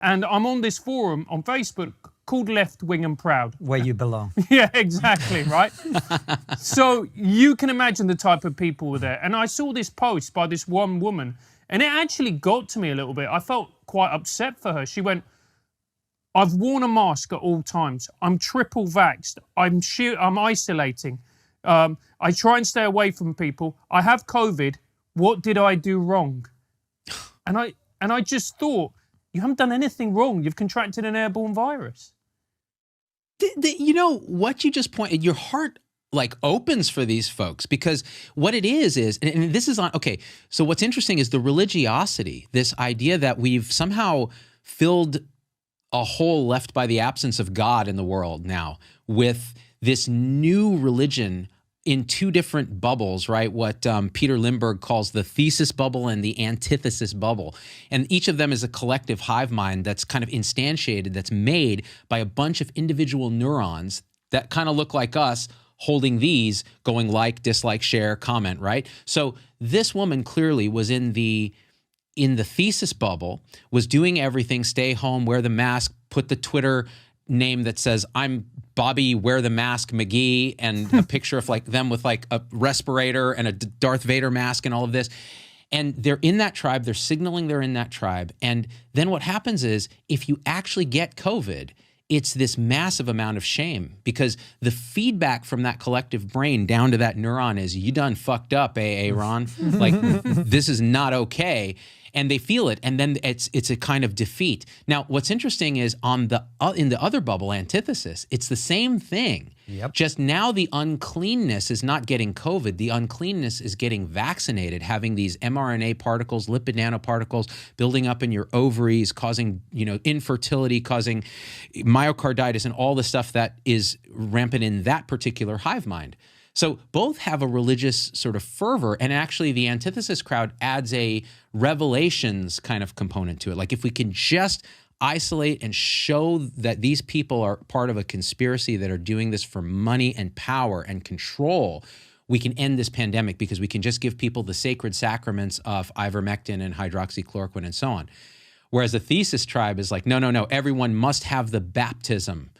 And I'm on this forum on Facebook called Left Wing and Proud. Where you belong. Yeah, exactly, right? So you can imagine the type of people were there. And I saw this post by this one woman, and it actually got to me a little bit. I felt quite upset for her. She went, I've worn a mask at all times. I'm triple vaxxed. I'm isolating. I try and stay away from people. I have COVID. What did I do wrong? And I just thought, you haven't done anything wrong. You've contracted an airborne virus. You know, what you just pointed, your heart like opens for these folks, because what it is, and this is on, okay, so what's interesting is the religiosity, this idea that we've somehow filled a hole left by the absence of God in the world now with this new religion in two different bubbles, right? What Peter Lindbergh calls the thesis bubble and the antithesis bubble. And each of them is a collective hive mind that's kind of instantiated, that's made by a bunch of individual neurons that kind of look like us, holding these, going like, dislike, share, comment, right? So this woman clearly was in the thesis bubble, was doing everything, stay home, wear the mask, put the Twitter name that says, I'm Bobby, wear the mask, McGee, and a picture of like them with like a respirator and a Darth Vader mask and all of this. And they're in that tribe, they're signaling they're in that tribe. And then what happens is, if you actually get COVID, it's this massive amount of shame, because the feedback from that collective brain down to that neuron is, you done fucked up, Ron. Like, this is not okay. And they feel it, and then it's a kind of defeat. Now, what's interesting is in the other bubble, antithesis, it's the same thing. Yep. Just now the uncleanness is not getting COVID. The uncleanness is getting vaccinated, having these mRNA particles, lipid nanoparticles building up in your ovaries, causing infertility, causing myocarditis, and all the stuff that is rampant in that particular hive mind. So both have a religious sort of fervor, and actually the antithesis crowd adds a revelations kind of component to it. Like, if we can just isolate and show that these people are part of a conspiracy that are doing this for money and power and control, we can end this pandemic, because we can just give people the sacred sacraments of ivermectin and hydroxychloroquine and so on. Whereas the thesis tribe is like, no, everyone must have the baptism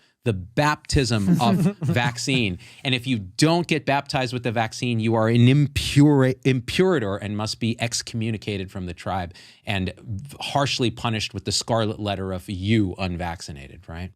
of vaccine. And if you don't get baptized with the vaccine, you are an impurator and must be excommunicated from the tribe and harshly punished with the scarlet letter of you unvaccinated, right?